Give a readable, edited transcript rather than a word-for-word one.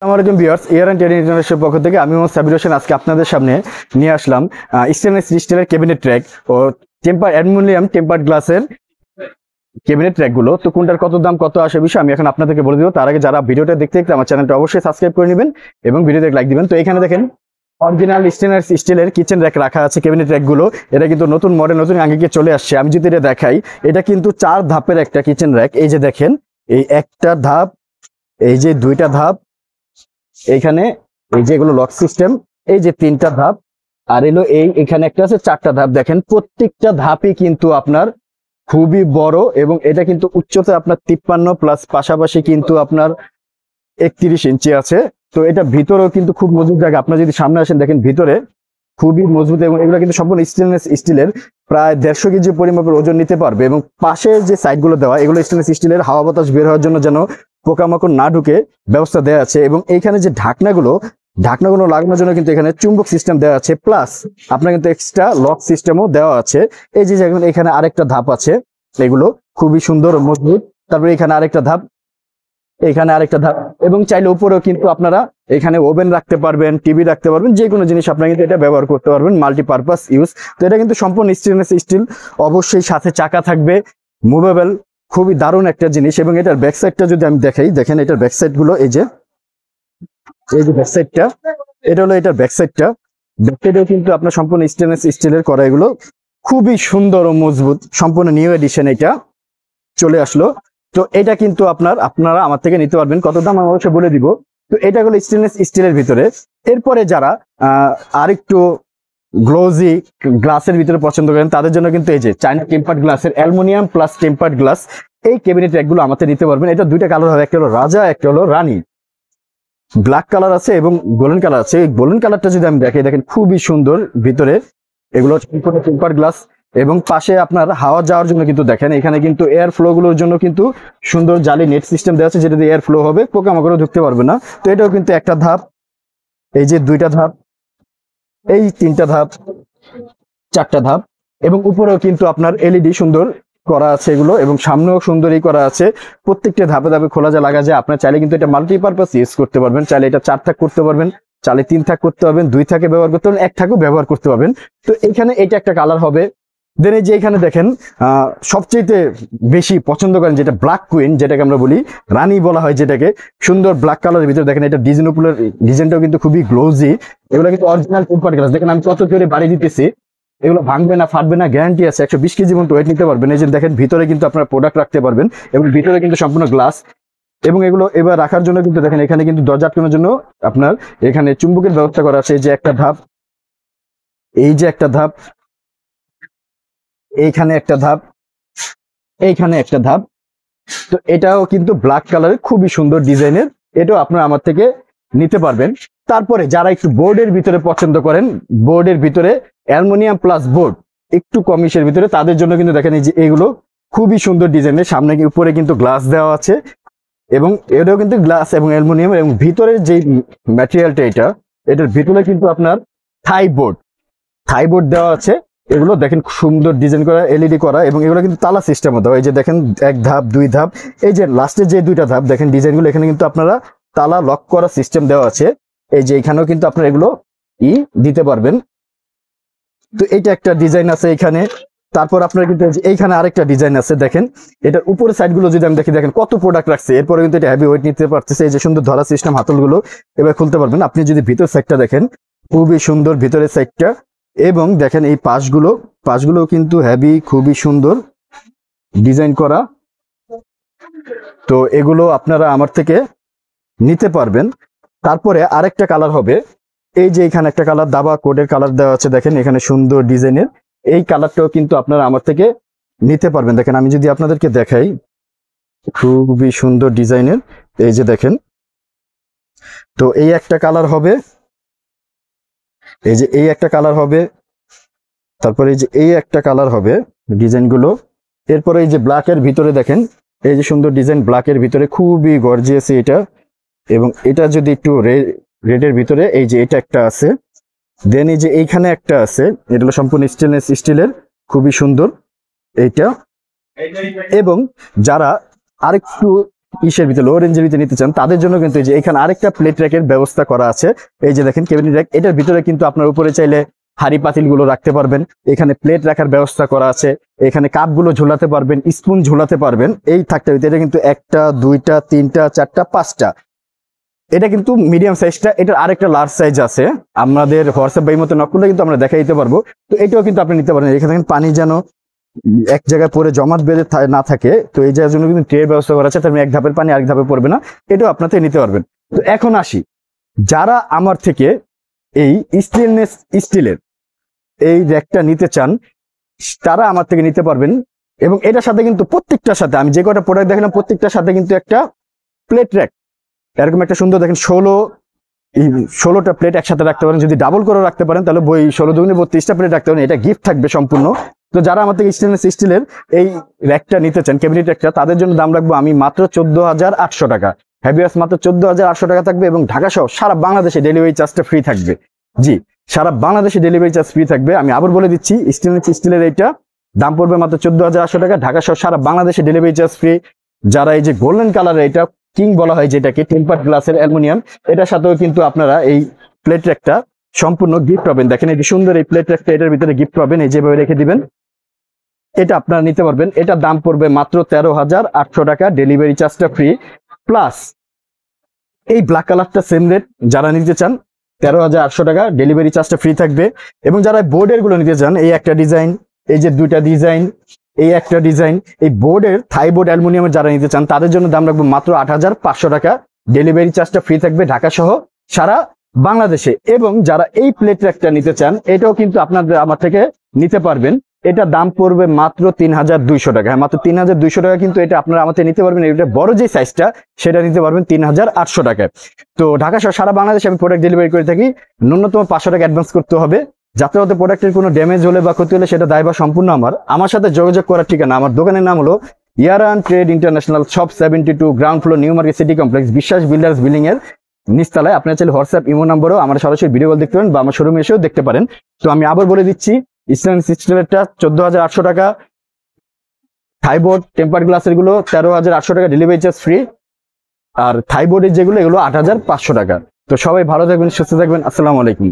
আসসালামু viewers, air and Terry international পক্ষ থেকে আমি মোহাম্মদ সাবির হোসেন আজকে আপনাদের সামনে নিয়ে আসলাম স্টেনলেস স্টিলের ক্যাবিনেট ট্র্যাক ও অ্যালুমিনিয়াম টেম্পার্ড গ্লাসের ক্যাবিনেট ট্র্যাকগুলো। তো কোনটার কত দাম কত আসে বিষয় আমি এখন আপনাদেরকে বলে দিব। তার আগে যারা ভিডিওটা দেখতে আমার চ্যানেলটা অবশ্যই সাবস্ক্রাইব করে নেবেন এবং ভিডিওতে লাইক দিবেন। তো এখানে দেখেন অরিজিনাল স্টেনলেস স্টিলের কিচেন র্যাক রাখা আছে ক্যাবিনেট র্যাকগুলো। এটা কিন্তু নতুন মডেল, নতুন আঙ্গিকে চলে আসছে। আমি যদি এটা দেখাই, এটা কিন্তু 4 ধাপের একটা কিচেন র্যাক। এই যে দেখেন, এই একটা ধাপ, এই যে দুইটা ধাপ, এইখানে এই যে এগুলো লক সিস্টেম, এই যে 3টা ধাপ, আর এলো এখানে একটা আছে 4টা ধাপ। দেখেন প্রত্যেকটা ধাপই কিন্তু আপনার খুবই বড় এবং এটা কিন্তু উচ্চতা আপনার 53 প্লাস, পাশাপাশি কিন্তু আপনার 31 ইঞ্চি আছে। তো এটা ভিতরেও কিন্তু খুব মজবুত জায়গা। আপনার যদি সামনে আসেন দেখেন ভিতরে খুবই মজবুত এবং এগুলো কিন্তু সম্পূর্ণ স্টেনলেস স্টিলের, প্রায় 150 কেজি পরিমাপের ওজন নিতে পারবে। এবং পাশে যে সাইডগুলো দেওয়া, এগুলো স্টেনলেস স্টিলের, হাওয়া বাতাস বের হওয়ার জন্য যেন পোকামাকড় না ঢুকে ব্যবস্থা দেওয়া আছে। এবং এইখানে যে ঢাকনাগুলো লাগানোর জন্য কিন্তু এখানে চুম্বক সিস্টেম দেওয়া আছে, প্লাস আপনার কিন্তু এক্সট্রা লক সিস্টেমও দেওয়া আছে। এই যে এখানে আরেকটা ধাপ আছে, এগুলো খুবই সুন্দর মজবুত। তারপরে এখানে আরেকটা ধাপ, এখানে আরেকটা ধাপ, এবং চাইলে উপরেও কিন্তু আপনারা এখানে ওভেন রাখতে পারবেন, টিভি রাখতে পারবেন, যে কোনো জিনিস আপনারা কিন্তু এটা ব্যবহার করতে পারবেন, মাল্টিপারপাস ইউজ। তো এটা কিন্তু সম্পূর্ণ স্টেনলেস স্টিল, অবশ্যই সাথে চাকা থাকবে, মুভেবল, খুবই দারুণ একটা জিনিস। এবং এটার ব্যাক সাইডটা যদি আমি দেখাই, দেখেন এটার ব্যাক সাইড গুলো, এই যে ব্যাক সাইডটা, এটা হলো এটার ব্যাক সাইডটা। ব্যাক সাইডেও কিন্তু আপনার সম্পূর্ণ স্টেনলেস স্টিলের করা, এগুলো খুবই সুন্দর ও মজবুত, সম্পূর্ণ নিউ এডিশন এটা চলে আসলো। তো এটা কিন্তু আপনারা আমার থেকে নিতে পারবেন। কত দাম আমি অবশ্যই বলে দিব। তো এটা হলো স্টেনলেস স্টিলের ভিতরে। এরপরে যারা আরেকটু গ্লোজি গ্লাসের ভিতরে পছন্দ করেন, তাদের জন্য কিন্তু এই যে চায়না টেম্পার্ড গ্লাসের অ্যালুমিনিয়াম প্লাস টেম্পার্ড গ্লাস এই ক্যাবিনেট র্যাকগুলো আমাদের নিতে পারবেন। এটা দুইটা কালার হবে, একটা হলো রাজা, একটা হলো রানী। ব্ল্যাক কালার আছে এবং গোল্ডেন কালার আছে। এই গোল্ডেন কালারটা যদি আমি দেখাই, দেখেন খুবই সুন্দর ভিতরে, এগুলো টেম্পার্ড গ্লাস। এবং পাশে আপনার হাওয়া যাওয়ার জন্য কিন্তু দেখেন এখানে কিন্তু এয়ার ফ্লো গুলোর জন্য কিন্তু সুন্দর জালি নেট সিস্টেম দেওয়া আছে, যেটা দিয়ে এয়ার ফ্লো হবে, পোকামাকড়ও ঢুকতে পারবে না। তো এটাও কিন্তু একটা ধাপ, এই যে 2টা ধাপ, এই 3টা ধাপ, 4টা ধাপ, এবং উপরেও কিন্তু আপনার এলইডি সুন্দর করা আছে এগুলো, এবং সামনেও সুন্দরই করা আছে। প্রত্যেকটা ধাপে ধাপে খোলা যায়, লাগা যায়। আপনার চাইলে কিন্তু এটা মাল্টিপারপাস ইউজ করতে পারবেন। চাইলে এটা 4 থাক করতে পারবেন, চাইলে 3 থাক করতে পারবেন, 2 থাকে ব্যবহার করতে পারবেন, 1 থাকও ব্যবহার করতে পারবেন। তো এখানে এটা একটা কালার হবে। দেন এই যে এখানে দেখেন সবচেয়ে বেশি পছন্দ করেন যেটা ব্ল্যাক কুইন, যেটাকে আমরা বলি রানী বলা হয়, যেটাকে সুন্দর ব্ল্যাক কালারের ভিতরে দেখেন এটা ডিজাইনটাও কিন্তু খুবই গ্লোজি। এগুলো কিন্তু অরিজিনাল টেম্পার্ড গ্লাস। দেখেন আমি কত জোরে বাড়ি দিতেছি, এগুলো ভাঙবে না, ফাটবে না, গ্যারান্টি আছে। 120 কেজি মতো ওয়েট নিতে পারবেন। এই যে দেখেন ভিতরে কিন্তু আপনারা প্রোডাক্ট রাখতে পারবেন, এবং ভিতরে কিন্তু সম্পূর্ণ গ্লাস। এবং এগুলো এবার রাখার জন্য কিন্তু দেখেন এখানে কিন্তু দরজা আটকানোর জন্য আপনার এখানে চুম্বকের ব্যবস্থা করা আছে। এই যে একটা ধাপ, এই যে একটা ধাপ, এইখানে একটা ধাপ, এইখানে একটা ধাপ। তো এটাও কিন্তু ব্ল্যাক কালারের, খুবই সুন্দর ডিজাইনের। এটাও আপনারা আমার থেকে নিতে পারবেন। তারপরে যারা একটু বোর্ডের ভিতরে পছন্দ করেন, বোর্ডের ভিতরে অ্যালুমিনিয়াম প্লাস বোর্ড একটু কমিশের ভিতরে, তাদের জন্য কিন্তু দেখেন এই যে এগুলো খুবই সুন্দর ডিজাইনের। সামনে উপরে কিন্তু গ্লাস দেওয়া আছে, এবং এটাও কিন্তু গ্লাস এবং অ্যালুমিনিয়াম, এবং ভিতরের যে ম্যাটেরিয়ালটা এটার ভিতরে কিন্তু আপনার থাই বোর্ড দেওয়া আছে। এগুলো দেখেন সুন্দর ডিজাইন করা, এলইডি করা, এবং এগুলো কিন্তু তালা সিস্টেম দেওয়া। এই যে দেখেন 1 ধাপ 2 ধাপ, এই যে লাস্টে যে 2টা ধাপ দেখেন ডিজাইনগুলো, এখানে কিন্তু আপনারা তালা লক করা সিস্টেম দেওয়া আছে। এই যে এখানেও কিন্তু আপনারা এগুলো দিতে পারবেন। তো এইটা একটা ডিজাইন আছে এখানে। তারপর আপনার কিন্তু এইখানে আরেকটা ডিজাইন আছে, দেখেন এটার উপরে সাইডগুলো যদি আমি দেখি, দেখেন কত প্রোডাক্ট রাখছে। এরপরে কিন্তু এটা হেভি ওয়েট নিতে পারতেছে। এই যে সুন্দর ধরা সিস্টেম, হাতলগুলো এবার খুলতে পারবেন। আপনি যদি ভিতর সাইডটা দেখেন, খুবই সুন্দর ভিতরের সাইডটা। এবং দেখেন এই পাশগুলো কিন্তু হেভি, খুবই সুন্দর ডিজাইন করা। তো এগুলো আপনারা আমার থেকে নিতে পারবেন। তারপরে আরেকটা কালার হবে, এই যে এখানে একটা কালার দাবা কোডের কালার দেওয়া আছে, দেখেন এখানে সুন্দর ডিজাইনের। এই কালারটাও কিন্তু আপনারা আমার থেকে নিতে পারবেন। দেখেন আমি যদি আপনাদেরকে দেখাই, খুবই সুন্দর ডিজাইনের, এই যে দেখেন। তো এই একটা কালার হবে, এই যে এই একটা কালার হবে, তারপরে এই যে এই একটা কালার হবে ডিজাইনগুলো। এরপরে এই যে ব্ল্যাকের ভিতরে দেখেন, এই যে সুন্দর ডিজাইন ব্ল্যাকের ভিতরে, খুবই গর্জিয়াস এটা। এবং এটা যদি একটু রেডের ভিতরে, এই যে এটা একটা আছে। দেন এই যে এইখানে একটা আছে, এটা হলো সম্পূর্ণ স্টেনলেস স্টিলের, খুবই সুন্দর এইটা। এবং যারা আরেকটু ইসের ভিতরে লো রেঞ্জের ভিতরে নিতে চান তাদের জন্য কিন্তু এই যে এখানে আরেকটা প্লেট র্যাকের ব্যবস্থা করা আছে। এই যে দেখেন ক্যাবিনেট র্যাক, এটার ভিতরে কিন্তু আপনার উপরে চাইলে হাড়ি পাতিল গুলো রাখতে পারবেন, এখানে প্লেট রাখার ব্যবস্থা করা আছে, এখানে কাপ গুলো ঝোলাতে পারবেন, স্পুন ঝোলাতে পারবেন। এই থাকতে এটা কিন্তু 1টা 2টা 3টা 4টা 5টা, এটা কিন্তু মিডিয়াম সাইজটা। এটার আরেকটা লার্জ সাইজ আছে, আমাদের হোয়াটসঅ্যাপ বাই মতো নক করলে কিন্তু আমরা দেখাই দিতে পারবো। তো এটাও কিন্তু আপনি নিতে পারেন। এখানে দেখেন পানি যেন এক জায়গায় পরে জমাট বেঁধে না থাকে, তো এই জায়গার জন্য কিন্তু ট্রের ব্যবস্থা করা আছে, তার এক ধাপের পানি আরেক ধাপে পড়বে না, এটাও আপনার থেকে নিতে পারবেন। তো এখন আসি, যারা আমার থেকে এই স্টেনলেস স্টিলের এই র্যাকটা নিতে চান তারা আমার থেকে নিতে পারবেন। এবং এটার সাথে কিন্তু প্রত্যেকটার সাথে আমি যে কটা প্রোডাক্ট দেখলাম প্রত্যেকটার সাথে কিন্তু একটা প্লেট র্যাক, এরকম একটা সুন্দর দেখেন 16টা প্লেট একসাথে রাখতে পারেন। যদি ডাবল করে রাখতে পারেন তাহলে 16 দুগুণে 32টা প্লেট রাখতে পারেন, এটা গিফট থাকবে সম্পূর্ণ। তো যারা আমার থেকে স্টেনলেস স্টিলের এই র্যাকটা নিতে চান, ক্যাবিনেট র্যাকটা, তাদের জন্য দাম রাখবো আমি মাত্র 14,800 টাকা। হ্যাভিয়াস মাত্র 14,800 টাকা থাকবে এবং ঢাকা সহ সারা বাংলাদেশে ডেলিভারি চার্জটা ফ্রি থাকবে। জি, সারা বাংলাদেশে ডেলিভারি চার্জ ফ্রি থাকবে। আমি আবার বলে দিচ্ছি, স্টেনলেস স্টিলের এইটা দাম পড়বে মাত্র 14,800 টাকা, ঢাকা সহ সারা বাংলাদেশে ডেলিভারি চার্জ ফ্রি। যারা এই যে গোল্ডেন কালারের এটা কিং বলা হয় যেটাকে, টেম্পার্ড গ্লাসের অ্যালুমিনিয়াম, এটার সাথেও কিন্তু আপনারা এই প্লেট র্যাকটা সম্পূর্ণ গিফট পাবেন। দেখেন এই যে সুন্দর এই প্লেট র্যাকটা, এটার ভিতরে গিফট পাবেন, এই যেভাবে রেখে দিবেন, এটা আপনারা নিতে পারবেন। এটা দাম পড়বে মাত্র 13,800 টাকা, ডেলিভারি চার্জটা ফ্রি। প্লাস এই ব্ল্যাক কালারটা সেম রেট, যারা নিতে চান 13,800 টাকা, ডেলিভারি চার্জটা ফ্রি থাকবে। এবং যারা বোর্ডের গুলো নিতে চান, এই একটা ডিজাইন, এই যে 2টা ডিজাইন, এই একটা ডিজাইন, এই বোর্ডের থাই বোর্ড অ্যালুমিনিয়ামের যারা নিতে চান তাদের জন্য দাম রাখবো মাত্র 8,500 টাকা, ডেলিভারি চার্জটা ফ্রি থাকবে ঢাকা সহ সারা বাংলাদেশে। এবং যারা এই প্লেট র্যাকটা নিতে চান, এটাও কিন্তু আপনাদের আমার থেকে নিতে পারবেন। এটা দাম পড়বে মাত্র 3,200 টাকা। হ্যাঁ, মাত্র 3,200 টাকা, কিন্তু এটা আপনারা আমাদের নিতে পারবেন। এটা বড় যে সাইজটা সেটা নিতে পারবেন 3,800 টাকায়। তো ঢাকা সহ সারা বাংলাদেশে আমি প্রোডাক্ট ডেলিভারি করে থাকি। ন্যূনতম 500 টাকা অ্যাডভান্স করতে হবে। যাতে হতে প্রোডাক্টের কোনো ড্যামেজ হলে বা ক্ষতি হলে সেটা দায়ভার সম্পূর্ণ আমার সাথে যোগাযোগ করার ঠিকানা, আমার দোকানের নাম হলো Yaran trade international, shop 72, ground floor, new market city complex, Biswas builders building এর নিচতলায়। আপনারা চাইলে হোয়াটসঅ্যাপ ইমো নম্বরও আমার সরাসরি ভিডিও কল দেখতে পারেন বা আমার শোরুমে এসেও দেখতে পারেন। তো আমি আবার বলে দিচ্ছি, স্টেনলেস স্টিলেরটা 14,800 টাকা, থাইবোর্ড টেম্পার্ড গ্লাসের গুলো 13,800 টাকা, ডেলিভারি চার্জ ফ্রি। আর থাইবোর্ডের যেগুলো, এগুলো 8,500 টাকা। তো সবাই ভালো থাকবেন, সুস্থ থাকবেন, আসসালামু আলাইকুম।